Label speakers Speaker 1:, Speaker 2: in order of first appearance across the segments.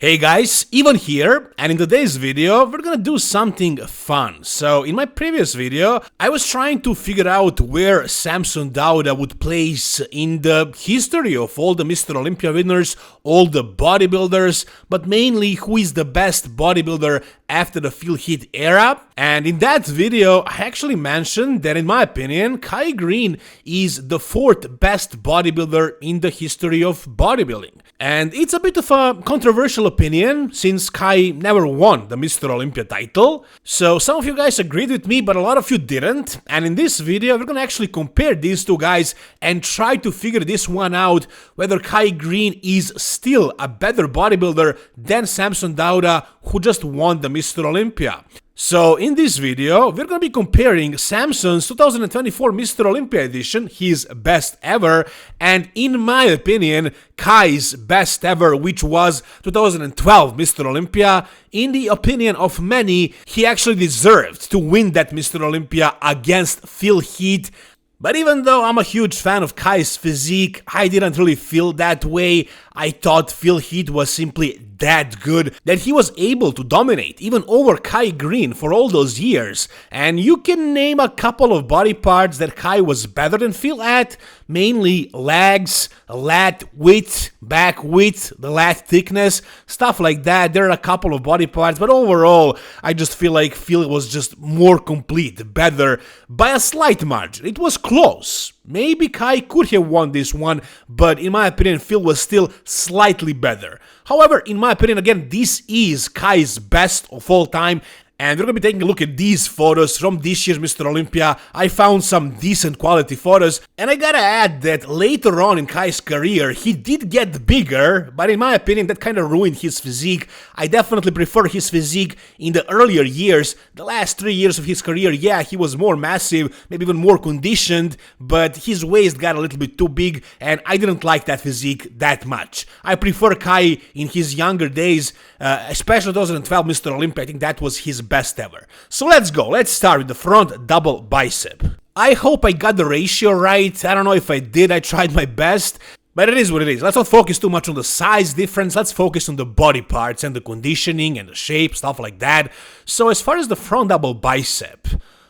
Speaker 1: Hey guys, Ivan here, and in today's video we're gonna do something fun. So in my previous video I was trying to figure out where Samson Dauda would place in the history of all the Mr. Olympia winners, all the bodybuilders, but mainly who is the best bodybuilder after the Phil Heath era. And in that video I actually mentioned that in my opinion Greene is the fourth best bodybuilder in the history of bodybuilding. And it's a bit of a controversial opinion, since Kai never won the Mr. Olympia title. So some of you guys agreed with me, but a lot of you didn't. And in this video, we're gonna actually compare these two guys and try to figure this one out, whether Greene is still a better bodybuilder than Samson Dauda, who just won the Mr. Olympia. So in this video, we're gonna be comparing Samson's 2024 Mr. Olympia edition, his best ever, and in my opinion, Kai's best ever, which was 2012 Mr. Olympia. In the opinion of many, he actually deserved to win that Mr. Olympia against Phil Heath. But even though I'm a huge fan of Kai's physique, I didn't really feel that way. I thought Phil Heath was simply that good that he was able to dominate even over Greene for all those years. And you can name a couple of body parts that Kai was better than Phil at, mainly legs, lat width, back width, the lat thickness, stuff like that. There are a couple of body parts, but overall, I just feel like Phil was just more complete, better, by a slight margin. It was close. Maybe Kai could have won this one, but in my opinion, Phil was still slightly better. However, in my opinion, again, this is Kai's best of all time. And we're gonna be taking a look at these photos from this year's Mr. Olympia. I found some decent quality photos, and I gotta add that later on in Kai's career, he did get bigger, but in my opinion, that kind of ruined his physique. I definitely prefer his physique in the earlier years. The last 3 years of his career, yeah, he was more massive, maybe even more conditioned, but his waist got a little bit too big, and I didn't like that physique that much. I prefer Kai in his younger days, especially 2012 Mr. Olympia. I think that was his best ever. So let's go. Let's start with the front double bicep. I hope I got the ratio right. I don't know if I did. I tried my best. But it is what it is. Let's not focus too much on the size difference. Let's focus on the body parts and the conditioning and the shape, stuff like that. So as far as the front double bicep,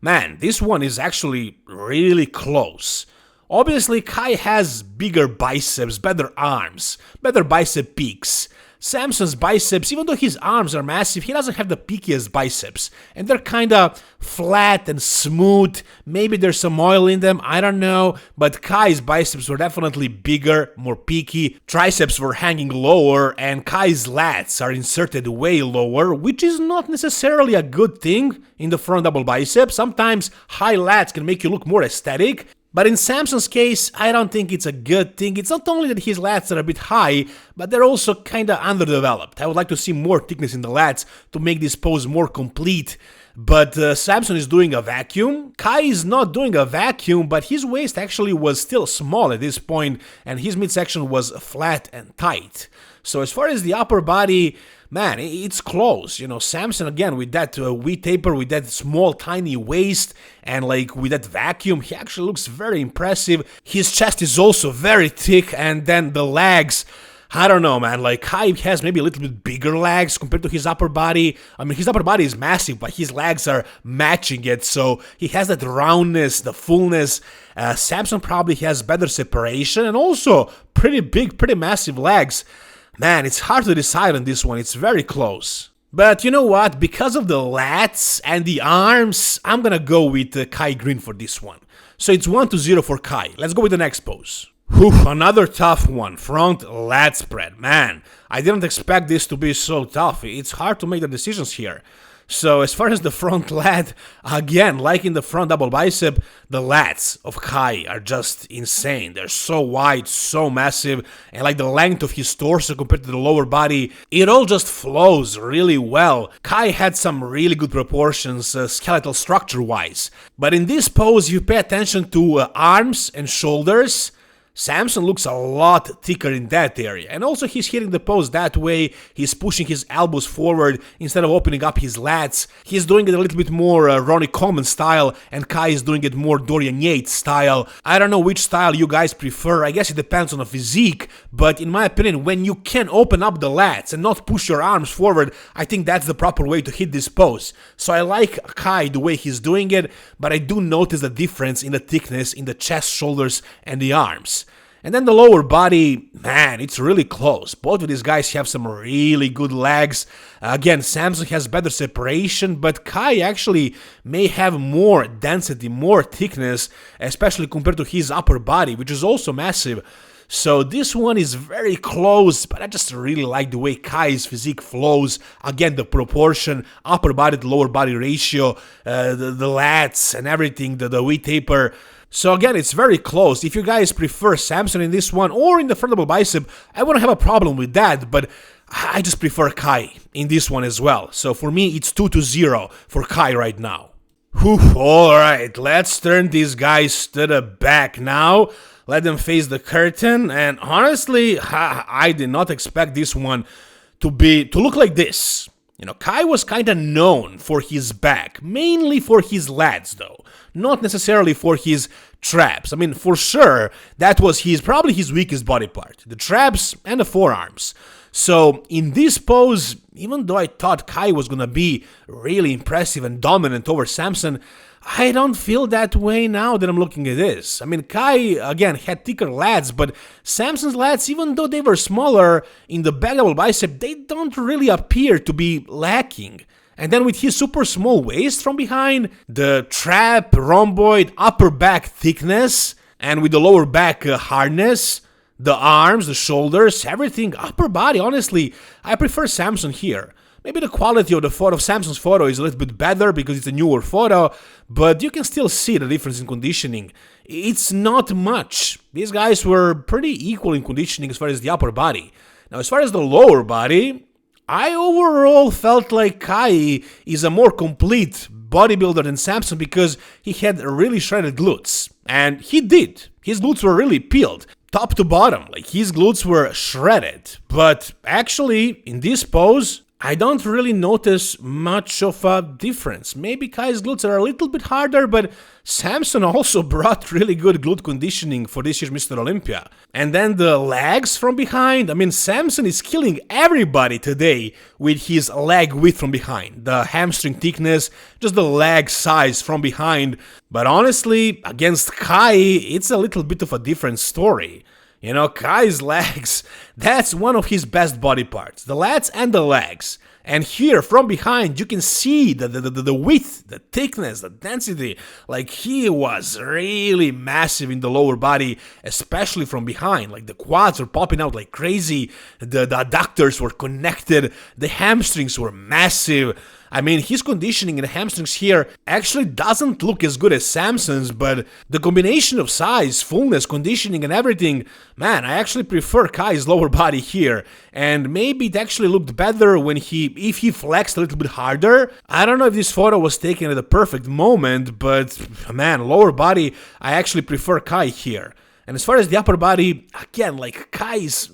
Speaker 1: man, this one is actually really close. Obviously, Kai has bigger biceps, better arms, better bicep peaks. Samson's biceps, even though his arms are massive, he doesn't have the peakiest biceps. And they're kinda flat and smooth. Maybe there's some oil in them, I don't know. But Kai's biceps were definitely bigger, more peaky. Triceps were hanging lower, and Kai's lats are inserted way lower, which is not necessarily a good thing in the front double bicep. Sometimes high lats can make you look more aesthetic. But in Samson's case, I don't think it's a good thing. It's not only that his lats are a bit high, but they're also kinda underdeveloped. I would like to see more thickness in the lats to make this pose more complete. But Samson is doing a vacuum. Kai is not doing a vacuum, but his waist actually was still small at this point, and his midsection was flat and tight. So as far as the upper body, man, it's close. You know, Samson, again, with that wheat taper, with that small, tiny waist, and like with that vacuum, he actually looks very impressive. His chest is also very thick, and then the legs, I don't know, man, like Kai has maybe a little bit bigger legs compared to his upper body. I mean, his upper body is massive, but his legs are matching it, so he has that roundness, the fullness. Samson probably has better separation, and also pretty big, pretty massive legs. Man, it's hard to decide on this one, it's very close. But you know what, because of the lats and the arms, I'm gonna go with Greene for this one. So it's 1-0 for Kai. Let's go with the next pose. Whew, another tough one, front lat spread. Man, I didn't expect this to be so tough. It's hard to make the decisions here. So as far as the front lat, again, like in the front double bicep, the lats of Kai are just insane. They're so wide, so massive, and like the length of his torso compared to the lower body, it all just flows really well. Kai had some really good proportions, skeletal structure-wise. But in this pose, you pay attention to arms and shoulders. Samson looks a lot thicker in that area, and also he's hitting the pose that way, he's pushing his elbows forward instead of opening up his lats, he's doing it a little bit more Ronnie Coleman style, and Kai is doing it more Dorian Yates style. I don't know which style you guys prefer, I guess it depends on the physique, but in my opinion, when you can open up the lats and not push your arms forward, I think that's the proper way to hit this pose. So I like Kai the way he's doing it, but I do notice the difference in the thickness in the chest, shoulders, and the arms. And then the lower body, man, it's really close. Both of these guys have some really good legs. Again, Samson has better separation, but Kai actually may have more density, more thickness, especially compared to his upper body, which is also massive. So this one is very close, but I just really like the way Kai's physique flows. Again, the proportion, upper body to lower body ratio, the lats and everything, the V-taper. So again, it's very close. If you guys prefer Samson in this one or in the front double bicep, I wouldn't have a problem with that, but I just prefer Kai in this one as well. So for me, it's 2-0 for Kai right now. Whew, alright, let's turn these guys to the back now. Let them face the curtain, and honestly, I did not expect this one to look like this. You know, Kai was kinda known for his back, mainly for his lats though, not necessarily for his traps. I mean, for sure, that was probably his weakest body part, the traps and the forearms. So in this pose, even though I thought Kai was gonna be really impressive and dominant over Samson, I don't feel that way now that I'm looking at this. I mean, Kai, again, had thicker lats, but Samson's lats, even though they were smaller in the back double bicep, they don't really appear to be lacking. And then with his super small waist from behind, the trap, rhomboid, upper back thickness, and with the lower back hardness, the arms, the shoulders, everything, upper body, honestly, I prefer Samson here. Maybe the quality of the photo, of Samson's photo, is a little bit better because it's a newer photo, but you can still see the difference in conditioning. It's not much. These guys were pretty equal in conditioning as far as the upper body. Now, as far as the lower body, I overall felt like Kai is a more complete bodybuilder than Samson because he had really shredded glutes. And he did. His glutes were really peeled. Top to bottom, like his glutes were shredded. But actually, in this pose, I don't really notice much of a difference. Maybe Kai's glutes are a little bit harder, but Samson also brought really good glute conditioning for this year's Mr. Olympia. And then the legs from behind, I mean, Samson is killing everybody today with his leg width from behind. The hamstring thickness, just the leg size from behind. But honestly, against Kai, it's a little bit of a different story. You know, Kai's legs, that's one of his best body parts, the lats and the legs. And here, from behind, you can see the width, the thickness, the density. Like, he was really massive in the lower body, especially from behind. Like, the quads were popping out like crazy, the adductors were connected, the hamstrings were massive. I mean, his conditioning in the hamstrings here actually doesn't look as good as Samson's, but the combination of size, fullness, conditioning, and everything, man, I actually prefer Kai's lower body here. And maybe it actually looked better when if he flexed a little bit harder. I don't know if this photo was taken at the perfect moment, but man, lower body, I actually prefer Kai here. And as far as the upper body, again, like Kai's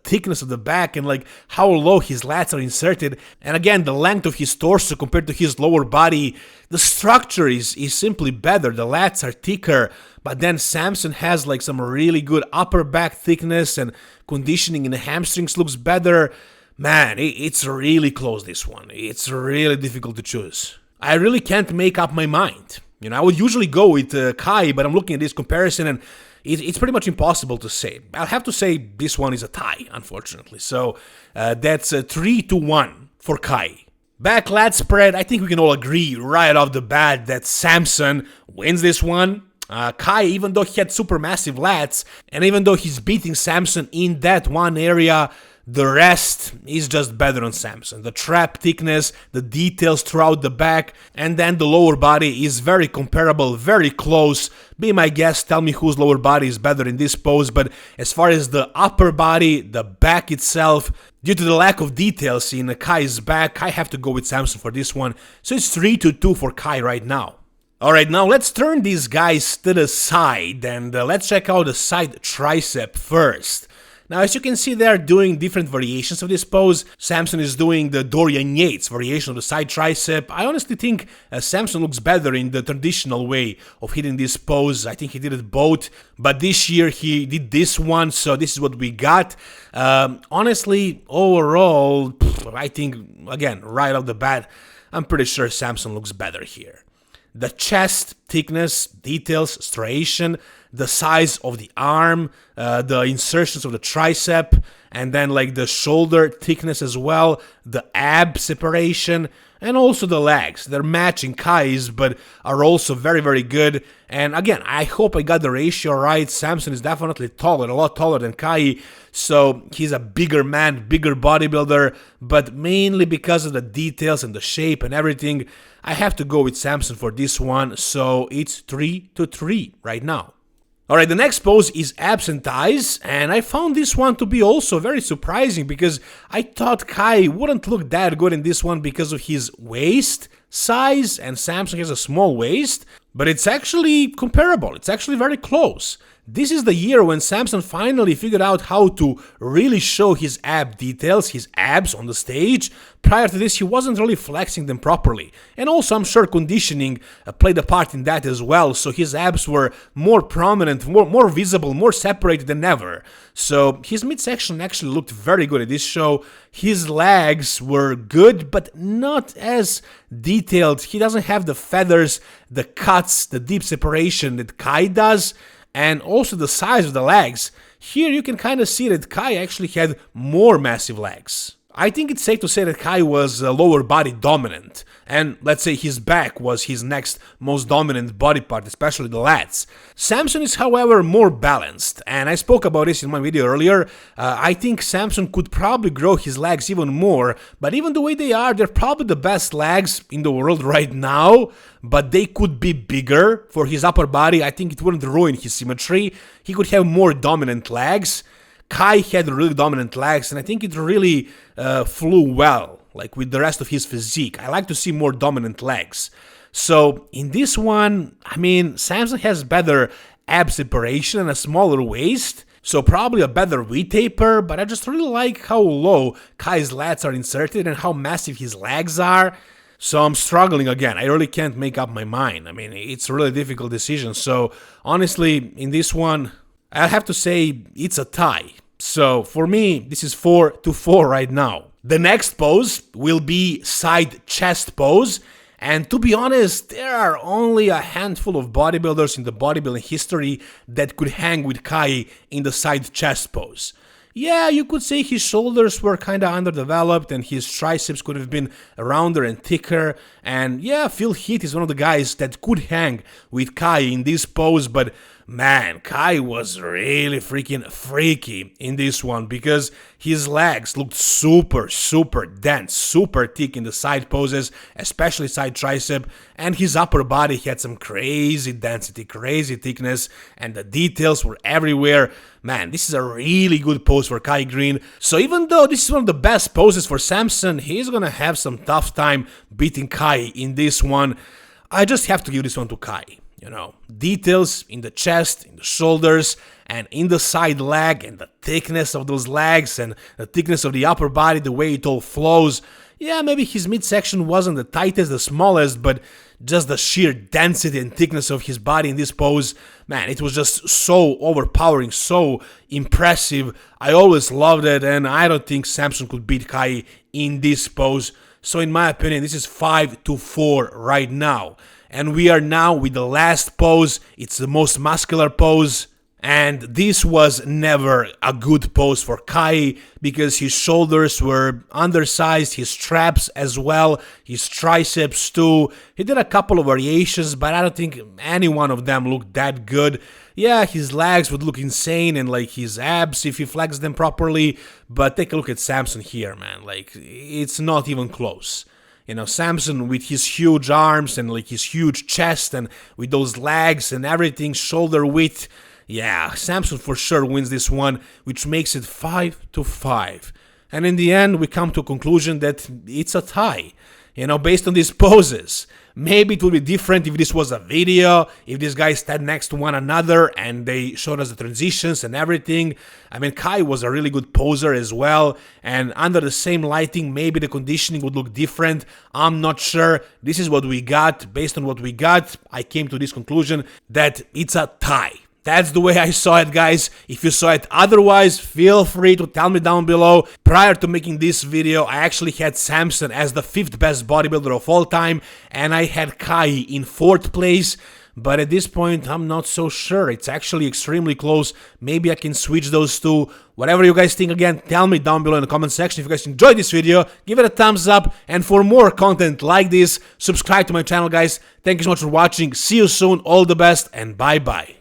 Speaker 1: thickness of the back and like how low his lats are inserted, and again the length of his torso compared to his lower body, the structure is simply better. The lats are thicker, but then Samson has like some really good upper back thickness, and conditioning in the hamstrings looks better. Man, it's really close, this one. It's really difficult to choose. I really can't make up my mind. You know, I would usually go with Kai, but I'm looking at this comparison and it's pretty much impossible to say. I'll have to say this one is a tie, unfortunately. So that's 3-1 for Kai. Back lat spread, I think we can all agree right off the bat that Samson wins this one. Kai, even though he had super massive lats, and even though he's beating Samson in that one area, the rest is just better on Samson. The trap thickness, the details throughout the back, and then the lower body is very comparable, very close. Be my guest, tell me whose lower body is better in this pose, but as far as the upper body, the back itself, due to the lack of details in Kai's back, I have to go with Samson for this one. So it's 3-2 for Kai right now. Alright, now let's turn these guys to the side and let's check out the side tricep first. Now, as you can see, they are doing different variations of this pose. Samson is doing the Dorian Yates variation of the side tricep. I honestly think Samson looks better in the traditional way of hitting this pose. I think he did it both, but this year he did this one, so this is what we got. Honestly, overall, I think, again, right off the bat, I'm pretty sure Samson looks better here. The chest thickness, details, striation, the size of the arm, the insertions of the tricep, and then like the shoulder thickness as well, the ab separation, and also the legs. They're matching Kai's, but are also very, very good. And again, I hope I got the ratio right. Samson is definitely taller, a lot taller than Kai, so he's a bigger man, bigger bodybuilder, but mainly because of the details and the shape and everything, I have to go with Samson for this one, so it's 3-3 right now. Alright, the next pose is abs and thighs, and I found this one to be also very surprising because I thought Kai wouldn't look that good in this one because of his waist size, and Samson has a small waist, but it's actually comparable, it's actually very close. This is the year when Samson finally figured out how to really show his ab details, his abs on the stage. Prior to this, he wasn't really flexing them properly. And also, I'm sure conditioning played a part in that as well, so his abs were more prominent, more visible, more separated than ever. So his midsection actually looked very good at this show. His legs were good, but not as detailed. He doesn't have the feathers, the cuts, the deep separation that Kai does. And also the size of the legs. Here you can kind of see that Kai actually had more massive legs. I think it's safe to say that Kai was lower body dominant, and let's say his back was his next most dominant body part, especially the lats. Samson is, however, more balanced, and I spoke about this in my video earlier. I think Samson could probably grow his legs even more, but even the way they are, they're probably the best legs in the world right now, but they could be bigger for his upper body. I think it wouldn't ruin his symmetry. He could have more dominant legs. Kai had really dominant legs, and I think it really flew well, like with the rest of his physique. I like to see more dominant legs. So in this one, I mean, Samson has better ab separation and a smaller waist, so probably a better V-taper, but I just really like how low Kai's lats are inserted and how massive his legs are. So I'm struggling again. I really can't make up my mind. I mean, it's a really difficult decision. So honestly, in this one, I'll have to say it's a tie. So for me, this is 4-4 right now. The next pose will be side chest pose. And to be honest, there are only a handful of bodybuilders in the bodybuilding history that could hang with Kai in the side chest pose. Yeah, you could say his shoulders were kinda underdeveloped and his triceps could have been rounder and thicker. And yeah, Phil Heath is one of the guys that could hang with Kai in this pose, but man, Kai was really freaking freaky in this one because his legs looked super dense, super thick in the side poses, especially side tricep, and his upper body had some crazy density, crazy thickness, and the details were everywhere. Man, this is a really good pose for Kai Greene. So even though this is one of the best poses for Samson, he's gonna have some tough time beating Kai in this one. I just have to give this one to Kai. You know, details in the chest, in the shoulders, and in the side leg, and the thickness of those legs, and the thickness of the upper body, the way it all flows. Yeah, maybe his midsection wasn't the tightest, the smallest, but just the sheer density and thickness of his body in this pose, man, it was just so overpowering, so impressive. I always loved it, and I don't think Samson could beat Kai in this pose. So in my opinion, this is 5-4 right now. And we are now with the last pose. It's the most muscular pose. And this was never a good pose for Kai because his shoulders were undersized, his traps as well, his triceps too. He did a couple of variations, but I don't think any one of them looked that good. Yeah, his legs would look insane and like his abs if he flexed them properly, but take a look at Samson here, man. Like, it's not even close. You know, Samson with his huge arms and like his huge chest and with those legs and everything, shoulder width. Yeah, Samson for sure wins this one, which makes it 5-5. And in the end, we come to a conclusion that it's a tie. you know, based on these poses. Maybe it would be different if this was a video, if these guys stand next to one another and they showed us the transitions and everything. I mean, Kai was a really good poser as well, and under the same lighting, maybe the conditioning would look different. I'm not sure. This is what we got. Based on what we got, I came to this conclusion that it's a tie. That's the way I saw it, guys. If you saw it otherwise, feel free to tell me down below. Prior to making this video, I actually had Samson as the 5th best bodybuilder of all time, and I had Kai in 4th place. But at this point, I'm not so sure. It's actually extremely close. Maybe I can switch those two. Whatever you guys think, again, tell me down below in the comment section. If you guys enjoyed this video, give it a thumbs up. And for more content like this, subscribe to my channel, guys. Thank you so much for watching. See you soon. All the best, and bye-bye.